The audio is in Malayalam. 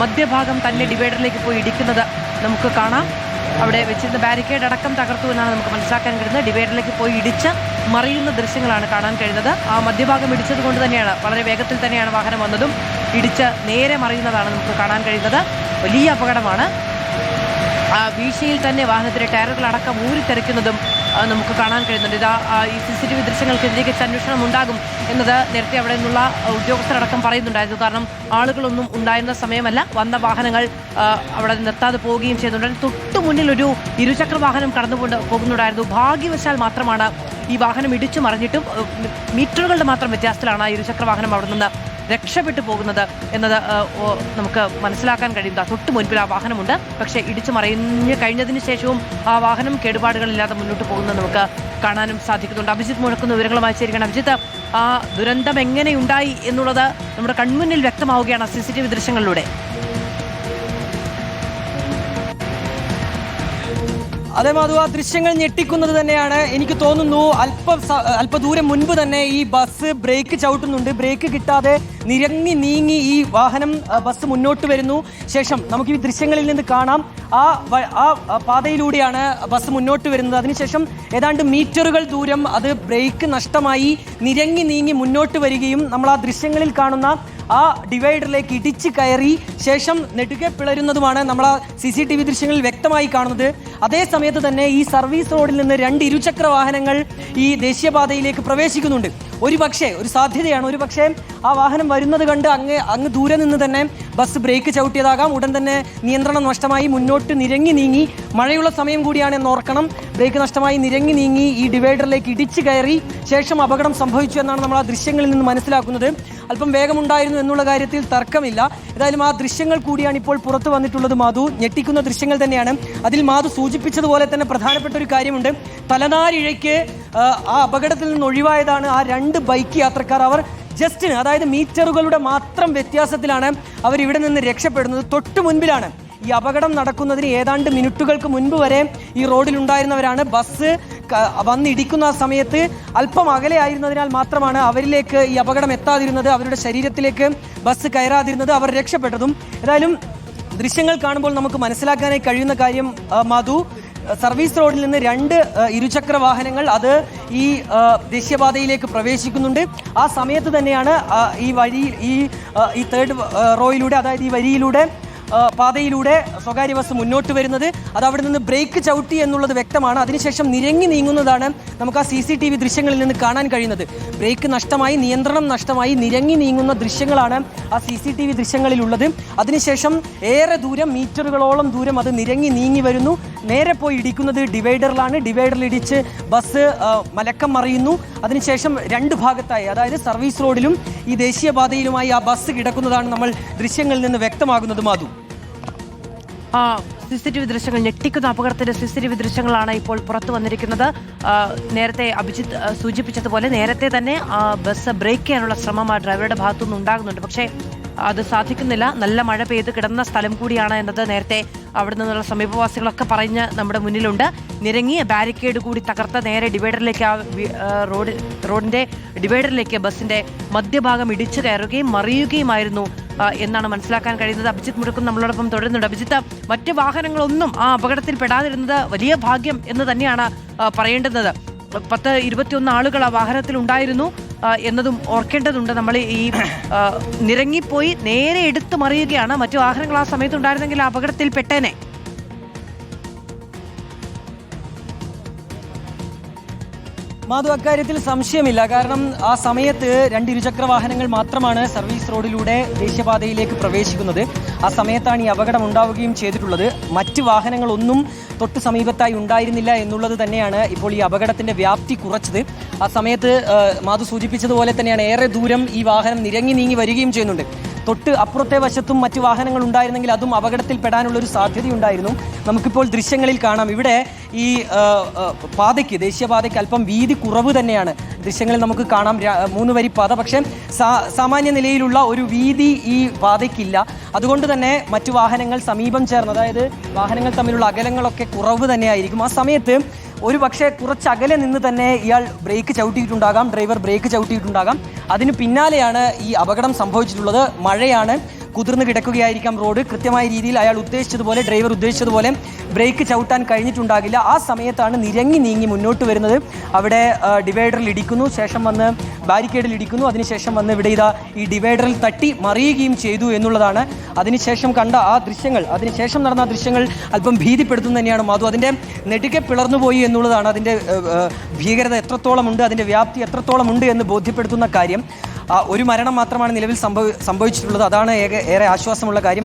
മധ്യഭാഗം തന്നെ ഡിവൈഡറിലേക്ക് പോയി ഇടിക്കുന്നത് നമുക്ക് കാണാം. അവിടെ വെച്ചിരുന്ന ബാരിക്കേഡ് അടക്കം തകർത്തു എന്നാണ് നമുക്ക് മനസ്സിലാക്കാൻ കഴിയുന്നത്. ഡിവൈഡറിലേക്ക് പോയി ഇടിച്ച് മറിയുന്ന ദൃശ്യങ്ങളാണ് കാണാൻ കഴിയുന്നത്. ആ മധ്യഭാഗം ഇടിച്ചത് കൊണ്ട് തന്നെയാണ് വളരെ വേഗത്തിൽ തന്നെയാണ് വാഹനം വന്നതും ഇടിച്ച് നേരെ മറിയുന്നതാണ് നമുക്ക് കാണാൻ കഴിയുന്നത്. വലിയ അപകടമാണ്. ആ വീഴ്ചയിൽ തന്നെ വാഹനത്തിലെ ടയറുകളടക്കം ഊരിത്തെറിക്കുന്നതും നമുക്ക് കാണാൻ കഴിയുന്നുണ്ട്. ഇതാ ഈ CCTV ദൃശ്യങ്ങൾ കേന്ദ്രീകരിച്ച് അന്വേഷണം ഉണ്ടാകും എന്നത് നേരത്തെ അവിടെ നിന്നുള്ള ഉദ്യോഗസ്ഥരടക്കം പറയുന്നുണ്ടായിരുന്നു. കാരണം ആളുകളൊന്നും ഉണ്ടായിരുന്ന സമയമല്ല, വന്ന വാഹനങ്ങൾ അവിടെ നിർത്താതെ പോവുകയും ചെയ്യുന്നുണ്ട്. തൊട്ടു മുന്നിൽ ഒരു ഇരുചക്ര വാഹനം പോകുന്നുണ്ടായിരുന്നു. ഭാഗ്യവശാൽ മാത്രമാണ് ഈ വാഹനം ഇടിച്ചു മറിഞ്ഞിട്ടും മീറ്ററുകളുടെ മാത്രം വ്യത്യാസത്തിലാണ് ആ ഇരുചക്ര വാഹനം അവിടെ നിന്ന് രക്ഷപ്പെട്ടു പോകുന്നത് എന്നത് നമുക്ക് മനസ്സിലാക്കാൻ കഴിയും. തൊട്ട് മുൻപിൽ ആ വാഹനമുണ്ട്. പക്ഷേ ഇടിച്ചു മറിഞ്ഞു കഴിഞ്ഞതിന് ശേഷവും ആ വാഹനം കേടുപാടുകളില്ലാതെ മുന്നോട്ട് പോകുന്നത് നമുക്ക് കാണാനും സാധിക്കുന്നുണ്ട്. അഭിജിത്ത് മുഴക്കുന്ന വിവരങ്ങളുമായി ചേരുകയാണ്. അഭിജിത്ത്, ആ ദുരന്തം എങ്ങനെയുണ്ടായി എന്നുള്ളത് നമ്മുടെ കൺമുന്നിൽ വ്യക്തമാവുകയാണ് CCTV ദൃശ്യങ്ങളിലൂടെ. അതെ മാധു, ആ ദൃശ്യങ്ങൾ ഞെട്ടിക്കുന്നത് തന്നെയാണ്. എനിക്ക് തോന്നുന്നു അല്പദൂരം മുൻപ് തന്നെ ഈ ബസ് ബ്രേക്ക് ചവിട്ടുന്നുണ്ട്. ബ്രേക്ക് കിട്ടാതെ നിരങ്ങി നീങ്ങി ഈ വാഹനം ബസ് മുന്നോട്ട് വരുന്നു. ശേഷം നമുക്ക് ഈ ദൃശ്യങ്ങളിൽ നിന്ന് കാണാം ആ പാതയിലൂടെയാണ് ബസ് മുന്നോട്ട് വരുന്നത്. അതിനുശേഷം ഏതാണ്ട് മീറ്ററുകൾ ദൂരം അത് ബ്രേക്ക് നഷ്ടമായി നിരങ്ങി നീങ്ങി മുന്നോട്ട് വരികയും നമ്മൾ ആ ദൃശ്യങ്ങളിൽ കാണുന്ന ആ ഡിവൈഡറിലേക്ക് ഇടിച്ച് കയറി ശേഷം നെടുകെ പിളരുന്നതുമാണ് നമ്മൾ ആ CCTV ദൃശ്യങ്ങളിൽ വ്യക്തമായി കാണുന്നത്. അതേ സമയത്ത് തന്നെ ഈ സർവീസ് റോഡിൽ നിന്ന് 2 ഇരുചക്ര വാഹനങ്ങൾ ഈ ദേശീയപാതയിലേക്ക് പ്രവേശിക്കുന്നുണ്ട്. ഒരു സാധ്യതയാണ്, ഒരു പക്ഷേ ആ വാഹനം വരുന്നത് കണ്ട് അങ്ങ് ദൂരെ നിന്ന് തന്നെ ബസ് ബ്രേക്ക് ചവിട്ടിയതാകാം. ഉടൻ തന്നെ നിയന്ത്രണം നഷ്ടമായി മുന്നോട്ട് നിരങ്ങി നീങ്ങി. മഴയുള്ള സമയം കൂടിയാണ് എന്ന് ഓർക്കണം. ബ്രേക്ക് നഷ്ടമായി നിരങ്ങി നീങ്ങി ഈ ഡിവൈഡറിലേക്ക് ഇടിച്ച് കയറി ശേഷം അപകടം സംഭവിച്ചു എന്നാണ് നമ്മൾ ആ ദൃശ്യങ്ങളിൽ നിന്ന് മനസ്സിലാക്കുന്നത്. അല്പം വേഗമുണ്ടായിരുന്നു എന്നുള്ള കാര്യത്തിൽ തർക്കമില്ല. ഏതായാലും ആ ദൃശ്യങ്ങൾ കൂടിയാണ് ഇപ്പോൾ പുറത്തു വന്നിട്ടുള്ളത്. മാധു, ഞെട്ടിക്കുന്ന ദൃശ്യങ്ങൾ തന്നെയാണ്. അതിൽ മാധു സൂചിപ്പിച്ചതുപോലെ തന്നെ പ്രധാനപ്പെട്ട ഒരു കാര്യമുണ്ട്. തലനാരിഴയ്ക്ക് ആ അപകടത്തിൽ നിന്ന് ഒഴിവായതാണ് ആ 2 ബൈക്ക് യാത്രക്കാർ. അവർ ജസ്റ്റിന്, അതായത് മീറ്ററുകളുടെ മാത്രം വ്യത്യാസത്തിലാണ് അവർ ഇവിടെ നിന്ന് രക്ഷപ്പെടുന്നത്. തൊട്ടു മുൻപിലാണ് ഈ അപകടം നടക്കുന്നതിന് ഏതാണ്ട് മിനിറ്റുകൾക്ക് മുൻപ് വരെ ഈ റോഡിലുണ്ടായിരുന്നവരാണ്. ബസ് വന്നിടിക്കുന്ന ആ സമയത്ത് അല്പം അകലെ ആയിരുന്നതിനാൽ മാത്രമാണ് അവരിലേക്ക് ഈ അപകടം എത്താതിരുന്നത്, അവരുടെ ശരീരത്തിലേക്ക് ബസ് കയറാതിരുന്നത്, അവർ രക്ഷപ്പെട്ടതും. ഏതായാലും ദൃശ്യങ്ങൾ കാണുമ്പോൾ നമുക്ക് മനസ്സിലാക്കാനായി കഴിയുന്ന കാര്യം മാധു, സർവീസ് റോഡിൽ നിന്ന് 2 ഇരുചക്ര വാഹനങ്ങൾ അത് ഈ ദേശീയപാതയിലേക്ക് പ്രവേശിക്കുന്നുണ്ട്. ആ സമയത്ത് തന്നെയാണ് ഈ തേർഡ് റോയിലൂടെ, അതായത് ഈ വരിയിലൂടെ പാതയിലൂടെ സ്വകാര്യ ബസ് മുന്നോട്ട് വരുന്നത്. അത് അവിടെ നിന്ന് ബ്രേക്ക് ചവിട്ടി എന്നുള്ളത് വ്യക്തമാണ്. അതിനുശേഷം നിരങ്ങി നീങ്ങുന്നതാണ് നമുക്ക് ആ CCTV ദൃശ്യങ്ങളിൽ നിന്ന് കാണാൻ കഴിയുന്നത്. ബ്രേക്ക് നഷ്ടമായി, നിയന്ത്രണം നഷ്ടമായി നിരങ്ങി നീങ്ങുന്ന ദൃശ്യങ്ങളാണ് ആ CCTV ദൃശ്യങ്ങളിലുള്ളത്. അതിനുശേഷം ഏറെ ദൂരം, മീറ്ററുകളോളം ദൂരം അത് നിരങ്ങി നീങ്ങി വരുന്നു. നേരെ പോയി ഇടിക്കുന്നത് ഡിവൈഡറിലാണ്. ഡിവൈഡറിൽ ഇടിച്ച് ബസ് മലക്കം മറിയുന്നു. അതിനുശേഷം 2 ഭാഗത്തായി, അതായത് സർവീസ് റോഡിലും ഈ ദേശീയപാതയിലുമായി ആ ബസ് കിടക്കുന്നതാണ് നമ്മൾ ദൃശ്യങ്ങളിൽ നിന്ന് വ്യക്തമാകുന്നത്. മാധു, CCTV ദൃശ്യങ്ങൾ, ഞെട്ടിക്കുന്ന അപകടത്തിന്റെ CCTV ദൃശ്യങ്ങളാണ് ഇപ്പോൾ പുറത്തു വന്നിരിക്കുന്നത്. നേരത്തെ അഭിജിത്ത് സൂചിപ്പിച്ചതുപോലെ നേരത്തെ തന്നെ ബസ് ബ്രേക്ക് ചെയ്യാനുള്ള ശ്രമം ആ ഡ്രൈവറുടെ ഭാഗത്തുനിന്ന് ഉണ്ടാകുന്നുണ്ട്. പക്ഷേ അത് സാധിക്കുന്നില്ല. നല്ല മഴ പെയ്ത് കിടന്ന സ്ഥലം കൂടിയാണ് എന്നത് നേരത്തെ അവിടെ നിന്നുള്ള സമീപവാസികളൊക്കെ പറഞ്ഞ് നമ്മുടെ മുന്നിലുണ്ട്. നിരങ്ങിയ ബാരിക്കേഡ് കൂടി തകർത്ത നേരെ ഡിവൈഡറിലേക്ക്, റോഡിന്റെ ഡിവൈഡറിലേക്ക് ബസിന്റെ മധ്യഭാഗം ഇടിച്ചു കയറുകയും മറിയുകയുമായിരുന്നു എന്നാണ് മനസ്സിലാക്കാൻ കഴിയുന്നത്. അഭിജിത്ത് മുഴക്കും നമ്മളോടൊപ്പം തുടരുന്നുണ്ട്. അഭിജിത്ത്, മറ്റ് വാഹനങ്ങളൊന്നും ആ അപകടത്തിൽ പെടാതിരുന്നത് വലിയ ഭാഗ്യം എന്ന് തന്നെയാണ് പറയേണ്ടുന്നത്. 10-21 ആളുകൾ ആ വാഹനത്തിൽ ഉണ്ടായിരുന്നു എന്നതും ഓർക്കേണ്ടതുണ്ട്. നമ്മൾ ഈ നിരങ്ങിപ്പോയി നേരെ എടുത്തു മറിയുകയാണ്. മറ്റു വാഹനങ്ങൾ ആ സമയത്തുണ്ടായിരുന്നെങ്കിൽ ആ അപകടത്തിൽ പെട്ടേനെ. മാധു, അക്കാര്യത്തിൽ സംശയമില്ല. കാരണം ആ സമയത്ത് 2 ഇരുചക്ര വാഹനങ്ങൾ മാത്രമാണ് സർവീസ് റോഡിലൂടെ ദേശീയപാതയിലേക്ക് പ്രവേശിക്കുന്നത്. ആ സമയത്താണ് ഈ അപകടം ഉണ്ടാവുകയും ചെയ്തിട്ടുള്ളത്. മറ്റ് വാഹനങ്ങളൊന്നും തൊട്ട് സമീപത്തായി ഉണ്ടായിരുന്നില്ല എന്നുള്ളത് തന്നെയാണ് ഇപ്പോൾ ഈ അപകടത്തിൻ്റെ വ്യാപ്തി കുറച്ചത്. ആ സമയത്ത് മാധു സൂചിപ്പിച്ചതുപോലെ തന്നെയാണ് ഏറെ ദൂരം ഈ വാഹനം നിരങ്ങി നീങ്ങി വരികയും ചെയ്യുന്നുണ്ട്. തൊട്ട് അപ്പുറത്തെ വശത്തും മറ്റു വാഹനങ്ങൾ ഉണ്ടായിരുന്നെങ്കിൽ അതും അപകടത്തിൽപ്പെടാനുള്ളൊരു സാധ്യതയുണ്ടായിരുന്നു. നമുക്കിപ്പോൾ ദൃശ്യങ്ങളിൽ കാണാം. ഇവിടെ ഈ ദേശീയപാതയ്ക്ക് അല്പം വീതി കുറവ് തന്നെയാണ്. ദൃശ്യങ്ങളിൽ നമുക്ക് കാണാം 3 വരി പാത. പക്ഷേ സാമാന്യ നിലയിലുള്ള ഒരു വീതി ഈ പാതയ്ക്കില്ല. അതുകൊണ്ട് തന്നെ മറ്റു വാഹനങ്ങൾ സമീപം ചേർന്ന്, അതായത് വാഹനങ്ങൾ തമ്മിലുള്ള അകലങ്ങളൊക്കെ കുറവ് തന്നെയായിരിക്കും. ആ സമയത്ത് ഒരു പക്ഷേ കുറച്ച് അകലെ നിന്ന് തന്നെ ഇയാൾ ബ്രേക്ക് ചവിട്ടിയിട്ടുണ്ടാകാം, ഡ്രൈവർ ബ്രേക്ക് ചവിട്ടിയിട്ടുണ്ടാകാം. അതിന് പിന്നാലെയാണ് ഈ അപകടം സംഭവിച്ചിട്ടുള്ളത്. മഴയാണ്, കുതിർന്ന് കിടക്കുകയായിരിക്കാം റോഡ്. കൃത്യമായ രീതിയിൽ അയാൾ ഉദ്ദേശിച്ചതുപോലെ, ഡ്രൈവർ ഉദ്ദേശിച്ചതുപോലെ ബ്രേക്ക് ചവിട്ടാൻ കഴിഞ്ഞിട്ടുണ്ടാകില്ല. ആ സമയത്താണ് നിരങ്ങി നീങ്ങി മുന്നോട്ട് വരുന്നത്. അവിടെ ഡിവൈഡറിൽ ഇടിക്കുന്നു, ശേഷം വന്ന് ബാരിക്കേഡിൽ ഇടിക്കുന്നു, അതിനുശേഷം വന്ന് ഇവിടെ ഇതാ ഈ ഡിവൈഡറിൽ തട്ടി മറിയുകയും ചെയ്തു എന്നുള്ളതാണ് അതിനുശേഷം കണ്ട ആ ദൃശ്യങ്ങൾ. അതിനുശേഷം നടന്ന ആ ദൃശ്യങ്ങൾ അല്പം ഭീതിപ്പെടുത്തുന്ന തന്നെയാണ് മാധു. അതിൻ്റെ നെടുകെ പിളർന്നുപോയി എന്നുള്ളതാണ് അതിൻ്റെ ഭീകരത എത്രത്തോളം ഉണ്ട്, അതിൻ്റെ വ്യാപ്തി എത്രത്തോളം ഉണ്ട് എന്ന് ബോധ്യപ്പെടുത്തുന്ന കാര്യം. ഒരു മരണം മാത്രമാണ് നിലവിൽ സംഭവിച്ചിട്ടുള്ളത്. അതാണ് ഏറെ ആശ്വാസമുള്ള കാര്യം.